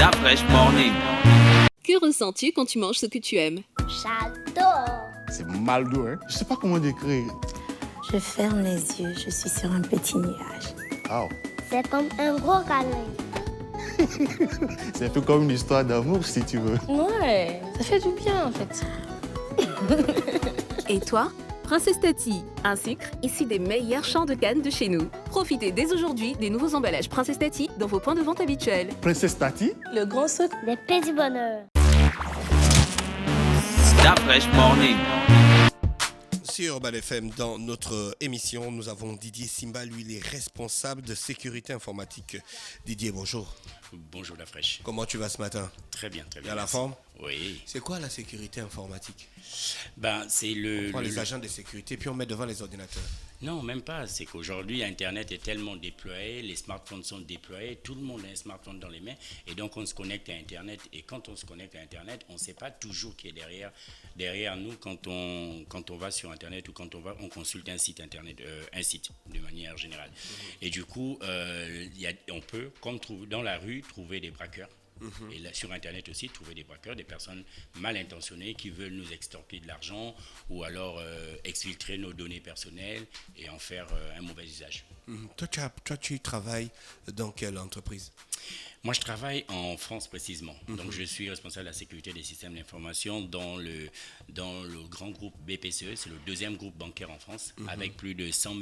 La Fraîche Morning. Que ressens-tu quand tu manges ce que tu aimes? J'adore. C'est Maldo, hein. Je sais pas comment décrire. Je ferme les yeux, je suis sur un petit nuage. Wow. C'est comme un gros câlin. C'est un peu comme une histoire d'amour, si tu veux. Ouais, ça fait du bien en fait. Et toi? Princesse Tati, un sucre issu des meilleurs champs de canne de chez nous. Profitez dès aujourd'hui des nouveaux emballages Princesse Tati dans vos points de vente habituels. Princesse Tati? Le grand sucre. Des petits bonheurs. La Fraîche Morning. Sur Urban FM, dans notre émission, nous avons Didier Simba, lui, il est responsable de sécurité informatique. Didier, bonjour. Bonjour la fraîche. Comment tu vas ce matin? Très bien, très bien. Bien la merci. forme? Oui. C'est quoi la sécurité informatique? C'est On prend les agents de sécurité puis on met devant les ordinateurs. Non, même pas. C'est qu'aujourd'hui, Internet est tellement déployé, les smartphones sont déployés, tout le monde a un smartphone dans les mains et donc on se connecte à Internet. Et quand on se connecte à Internet, on ne sait pas toujours qui est derrière nous quand on va sur Internet ou quand on consulte un site Internet, un site de manière générale. Et du coup, on peut, comme dans la rue, trouver des braqueurs. Et là, sur Internet aussi, trouver des braqueurs, des personnes mal intentionnées qui veulent nous extorquer de l'argent ou alors exfiltrer nos données personnelles et en faire un mauvais usage. Toi, tu travailles dans quelle entreprise? Moi, je travaille en France précisément. Donc, je suis responsable de la sécurité des systèmes d'information dans le grand groupe BPCE. C'est le deuxième groupe bancaire en France, avec plus de 100 000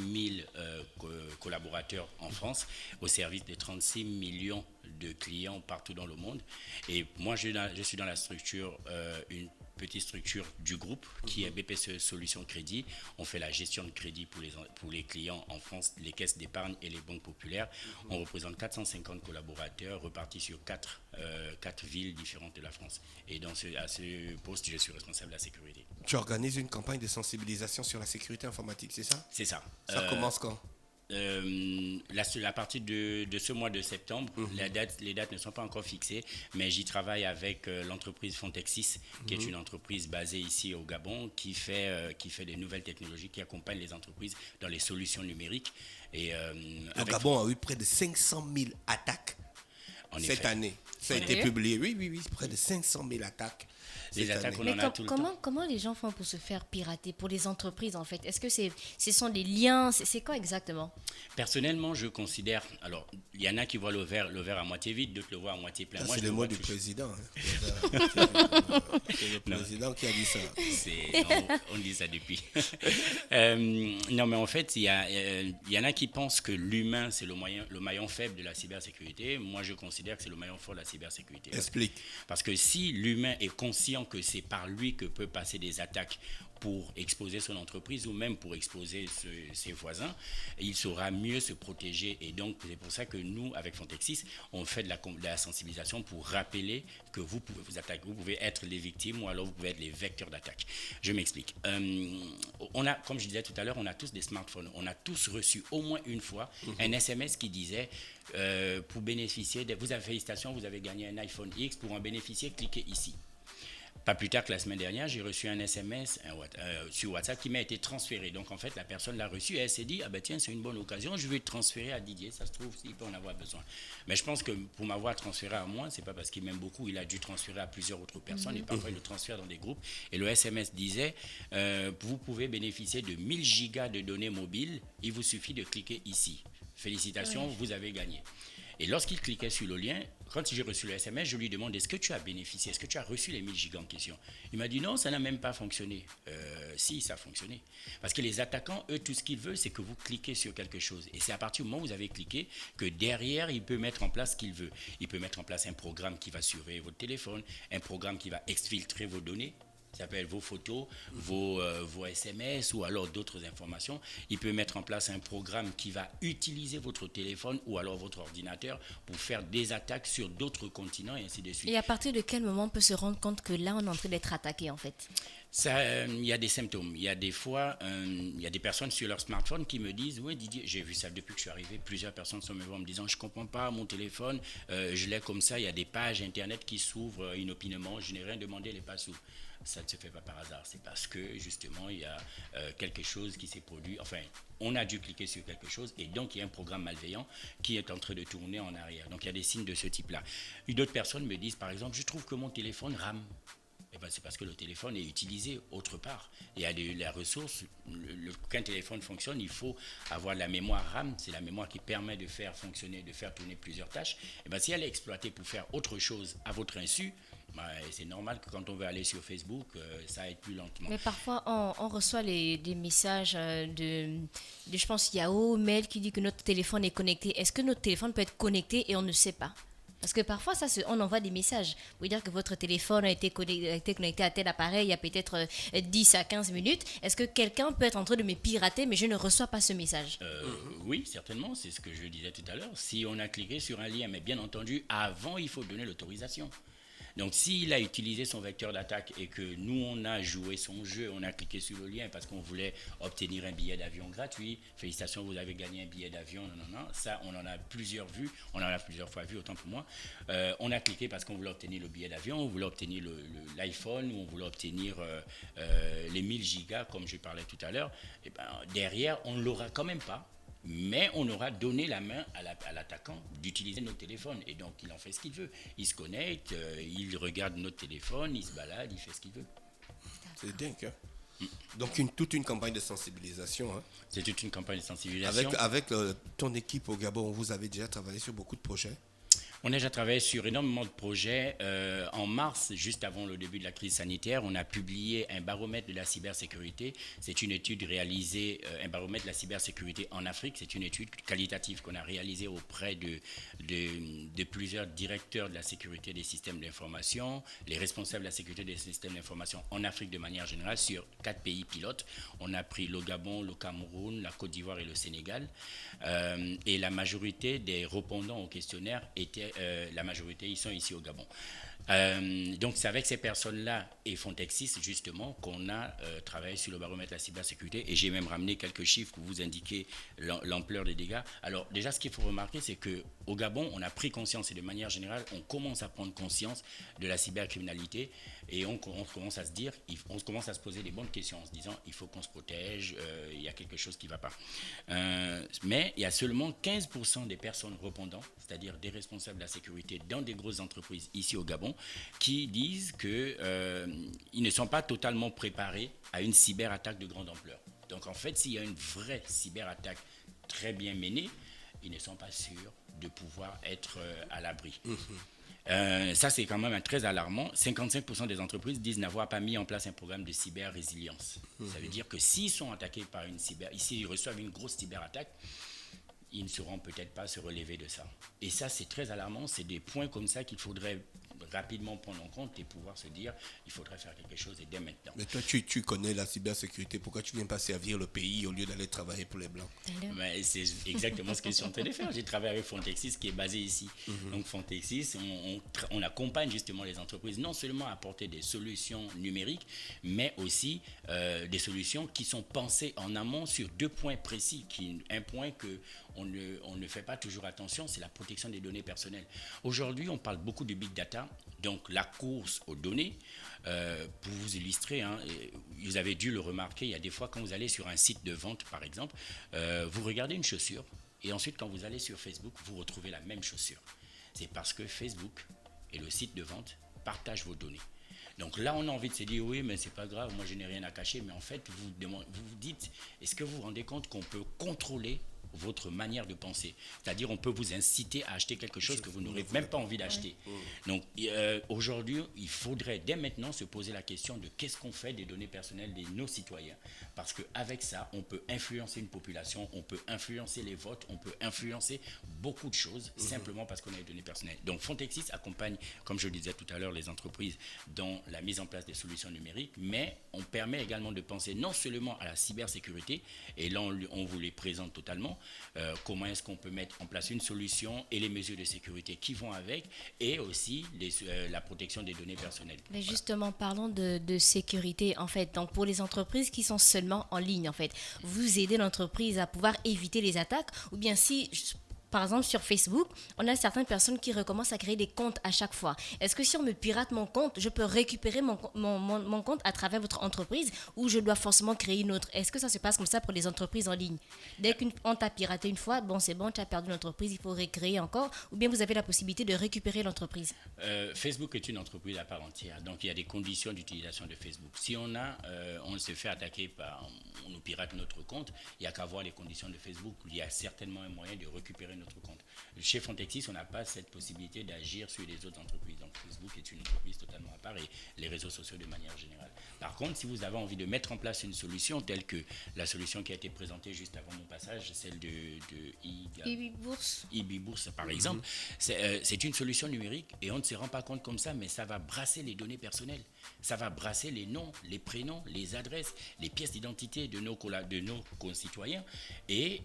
collaborateurs en France, au service de 36 millions de clients partout dans le monde. Et moi, je suis dans la structure, une petite structure du groupe qui est BPCE Solutions Crédit. On fait la gestion de crédit pour les clients en France, les caisses d'épargne et les banques populaires. On représente 450 collaborateurs repartis sur quatre villes différentes de la France. Et à ce poste, je suis responsable de la sécurité. Tu organises une campagne de sensibilisation sur la sécurité informatique, c'est ça? C'est ça. Ça commence quand? À partir de ce mois de septembre, les dates ne sont pas encore fixées, mais j'y travaille avec l'entreprise Fontexis, qui est une entreprise basée ici au Gabon, qui fait des nouvelles technologies, qui accompagne les entreprises dans les solutions numériques. Et, le Gabon a eu près de 500 000 attaques cette année. Ça a été publié. Oui, près de 500 000 attaques. Les attaques, on Mais en a tout le temps. comment les gens font pour se faire pirater, pour les entreprises en fait? Est-ce que ce sont des liens? C'est quoi exactement? Personnellement, je considère... Alors, il y en a qui voient le verre à moitié vide, d'autres le voient à moitié plein. C'est le mot du président. C'est le président qui a dit ça. On dit ça depuis. Non, mais en fait, il y en a qui pensent que l'humain, c'est le maillon faible de la cybersécurité. Moi, je considère que c'est le maillon fort de la cybersécurité. Explique. Parce que si l'humain est conscient que c'est par lui que peut passer des attaques pour exposer son entreprise ou même pour exposer ses voisins, il saura mieux se protéger. Et donc, c'est pour ça que nous, avec Fontexis, on fait de la sensibilisation pour rappeler que vous pouvez vous attaquer, vous pouvez être les victimes ou alors vous pouvez être les vecteurs d'attaque. Je m'explique. Comme je disais tout à l'heure, on a tous des smartphones. On a tous reçu au moins une fois un SMS qui disait pour bénéficier, vous avez félicitations, vous avez gagné un iPhone X, pour en bénéficier, cliquez ici. Pas plus tard que la semaine dernière, j'ai reçu un SMS sur WhatsApp qui m'a été transféré. Donc, en fait, la personne l'a reçu et elle s'est dit, tiens, c'est une bonne occasion, je vais le transférer à Didier, ça se trouve, il peut en avoir besoin. Mais je pense que pour m'avoir transféré à moi, c'est pas parce qu'il m'aime beaucoup, il a dû transférer à plusieurs autres personnes et parfois il le transfère dans des groupes. Et le SMS disait, vous pouvez bénéficier de 1000 gigas de données mobiles, il vous suffit de cliquer ici. Félicitations, vous avez gagné. Et lorsqu'il cliquait sur le lien, quand j'ai reçu le SMS, je lui demande, est-ce que tu as bénéficié, est-ce que tu as reçu les 1000 gigas en question? Il m'a dit, non, ça n'a même pas fonctionné. Si, ça a fonctionné. Parce que les attaquants, eux, tout ce qu'ils veulent, c'est que vous cliquez sur quelque chose. Et c'est à partir du moment où vous avez cliqué que derrière, il peut mettre en place ce qu'il veut. Il peut mettre en place un programme qui va surveiller votre téléphone, un programme qui va exfiltrer vos données. Ça s'appelle vos photos, vos SMS ou alors d'autres informations. Il peut mettre en place un programme qui va utiliser votre téléphone ou alors votre ordinateur pour faire des attaques sur d'autres continents et ainsi de suite. Et à partir de quel moment on peut se rendre compte que là, on est en train d'être attaqué en fait? Il y a des symptômes. Il y a des fois, il y a des personnes sur leur smartphone qui me disent, oui Didier, j'ai vu ça depuis que je suis arrivé, plusieurs personnes sont me voir en me disant, je ne comprends pas mon téléphone, je l'ai comme ça, il y a des pages internet qui s'ouvrent inopinément, je n'ai rien demandé, les pages s'ouvrent. ça ne se fait pas par hasard. C'est parce que justement, il y a quelque chose qui s'est produit. Enfin, on a dû cliquer sur quelque chose et donc il y a un programme malveillant qui est en train de tourner en arrière. Donc il y a des signes de ce type-là. D'autres personnes me disent, par exemple, je trouve que mon téléphone rame. Eh ben, c'est parce que le téléphone est utilisé autre part. Il y a la ressource, qu'un téléphone fonctionne, il faut avoir la mémoire RAM, c'est la mémoire qui permet de faire fonctionner, de faire tourner plusieurs tâches. Eh ben, si elle est exploitée pour faire autre chose à votre insu, c'est normal que quand on veut aller sur Facebook, ça aille plus lentement. Mais parfois, on reçoit des messages je pense, Yahoo, Mail qui dit que notre téléphone est connecté. Est-ce que notre téléphone peut être connecté et on ne sait pas? Parce que parfois, on envoie des messages. Vous pouvez dire que votre téléphone a été connecté à tel appareil il y a peut-être 10 à 15 minutes. Est-ce que quelqu'un peut être en train de me pirater, mais je ne reçois pas ce message? Oui, certainement. C'est ce que je disais tout à l'heure. Si on a cliqué sur un lien, mais bien entendu, avant, il faut donner l'autorisation. Donc, s'il a utilisé son vecteur d'attaque et que nous, on a joué son jeu, on a cliqué sur le lien parce qu'on voulait obtenir un billet d'avion gratuit, félicitations, vous avez gagné un billet d'avion, non, ça, on en a plusieurs fois vu, autant pour moi. On a cliqué parce qu'on voulait obtenir le billet d'avion, on voulait obtenir l'iPhone, ou on voulait obtenir les 1000 gigas, comme je parlais tout à l'heure. Et ben, derrière, on ne l'aura quand même pas. Mais on aura donné la main à l'attaquant d'utiliser notre téléphone. Et donc, il en fait ce qu'il veut. Il se connecte, il regarde notre téléphone, il se balade, il fait ce qu'il veut. C'est dingue, hein? Donc, toute une campagne de sensibilisation. Hein? C'est toute une campagne de sensibilisation. Avec ton équipe au Gabon, vous avez déjà travaillé sur beaucoup de projets? On a déjà travaillé sur énormément de projets. En mars, juste avant le début de la crise sanitaire, on a publié un baromètre de la cybersécurité. C'est une étude réalisée, un baromètre de la cybersécurité en Afrique. C'est une étude qualitative qu'on a réalisée auprès de plusieurs directeurs de la sécurité des systèmes d'information, les responsables de la sécurité des systèmes d'information en Afrique de manière générale, sur 4 pays pilotes. On a pris le Gabon, le Cameroun, la Côte d'Ivoire et le Sénégal. Et la majorité des répondants au questionnaire ils sont ici au Gabon. Donc c'est avec ces personnes-là et Fontexis justement qu'on a travaillé sur le baromètre de la cybersécurité, et j'ai même ramené quelques chiffres pour vous indiquer l'ampleur des dégâts. Alors déjà, ce qu'il faut remarquer, c'est qu'au Gabon, on a pris conscience, et de manière générale, on commence à prendre conscience de la cybercriminalité, et on commence à se dire, on commence à se poser des bonnes questions en se disant, il faut qu'on se protège, il y a quelque chose qui ne va pas. Mais il y a seulement 15% des personnes répondant, c'est-à-dire des responsables de la sécurité dans des grosses entreprises ici au Gabon, qui disent qu'ils ne sont pas totalement préparés à une cyberattaque de grande ampleur. Donc en fait, s'il y a une vraie cyberattaque très bien menée, ils ne sont pas sûrs de pouvoir être à l'abri. Ça, c'est quand même très alarmant. 55% des entreprises disent n'avoir pas mis en place un programme de cyber-résilience. Ça veut dire que s'ils sont attaqués par s'ils reçoivent une grosse cyberattaque, ils ne sauront peut-être pas se relever de ça. Et ça, c'est très alarmant. C'est des points comme ça qu'il faudrait rapidement prendre en compte et pouvoir se dire, il faudrait faire quelque chose, et dès maintenant. Mais toi, tu connais la cybersécurité. Pourquoi tu ne viens pas servir le pays au lieu d'aller travailler pour les Blancs? Mais c'est exactement ce que je suis en train de faire. J'ai travaillé avec Fontexis, qui est basé ici. Donc Fontexis, on accompagne justement les entreprises, non seulement à apporter des solutions numériques, mais aussi des solutions qui sont pensées en amont sur 2 points précis. Un point qu'on ne fait pas toujours attention, c'est la protection des données personnelles. Aujourd'hui, on parle beaucoup de big data, donc la course aux données. Pour vous illustrer, vous avez dû le remarquer, il y a des fois quand vous allez sur un site de vente, par exemple, vous regardez une chaussure, et ensuite quand vous allez sur Facebook, vous retrouvez la même chaussure. C'est parce que Facebook et le site de vente partagent vos données. Donc là, on a envie de se dire, oui, mais c'est pas grave, moi je n'ai rien à cacher, mais en fait, vous vous dites, est-ce que vous vous rendez compte qu'on peut contrôler votre manière de penser? C'est-à-dire, on peut vous inciter à acheter quelque chose que vous n'aurez même pas envie d'acheter. Donc, aujourd'hui, il faudrait dès maintenant se poser la question de qu'est-ce qu'on fait des données personnelles de nos citoyens. Parce qu'avec ça, on peut influencer une population, on peut influencer les votes, on peut influencer beaucoup de choses simplement parce qu'on a des données personnelles. Donc, Fontexis accompagne, comme je le disais tout à l'heure, les entreprises dans la mise en place des solutions numériques, mais on permet également de penser non seulement à la cybersécurité, et là, on vous les présente totalement, comment est-ce qu'on peut mettre en place une solution et les mesures de sécurité qui vont avec, et aussi la protection des données personnelles. Mais justement, parlons de sécurité, en fait. Donc, pour les entreprises qui sont seulement en ligne, en fait, vous aidez l'entreprise à pouvoir éviter les attaques, ou bien si par exemple, sur Facebook, on a certaines personnes qui recommencent à créer des comptes à chaque fois. Est-ce que si on me pirate mon compte, je peux récupérer mon compte à travers votre entreprise ou je dois forcément créer une autre? Est-ce que ça se passe comme ça pour les entreprises en ligne? Dès qu'on t'a piraté une fois, bon, c'est bon, tu as perdu l'entreprise, il faut recréer encore, ou bien vous avez la possibilité de récupérer l'entreprise? Facebook est une entreprise à part entière, donc il y a des conditions d'utilisation de Facebook. Si on se fait attaquer on nous pirate notre compte, il n'y a qu'à voir les conditions de Facebook, il y a certainement un moyen de récupérer notre compte. Chez Frontexis, on n'a pas cette possibilité d'agir sur les autres entreprises. Donc Facebook est une entreprise totalement à part et les réseaux sociaux de manière générale. Par contre, si vous avez envie de mettre en place une solution telle que la solution qui a été présentée juste avant mon passage, celle de eBourse par exemple, c'est une solution numérique et on ne se rend pas compte comme ça, mais ça va brasser les données personnelles. Ça va brasser les noms, les prénoms, les adresses, les pièces d'identité de nos concitoyens. Et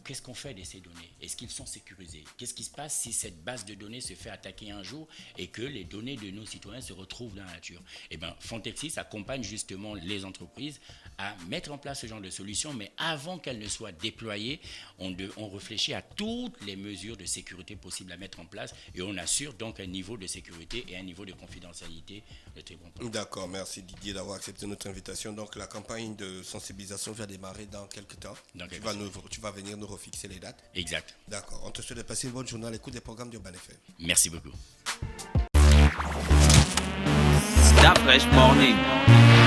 qu'est-ce qu'on fait de ces données? Est-ce qu'ils sont sécurisés? Qu'est-ce qui se passe si cette base de données se fait attaquer un jour et que les données de nos citoyens se retrouvent dans la nature? Eh bien, Frontexis accompagne justement les entreprises à mettre en place ce genre de solution, mais avant qu'elles ne soient déployées, on réfléchit à toutes les mesures de sécurité possibles à mettre en place et on assure donc un niveau de sécurité et un niveau de confidentialité de très bon point. D'accord, merci Didier d'avoir accepté notre invitation. Donc la campagne de sensibilisation va démarrer dans quelques temps. Tu vas venir nous refixer les dates. Exact. D'accord, on te souhaite de passer une bonne journée à l'écoute des programmes d'Urban FM. Merci beaucoup. Start Fresh Morning.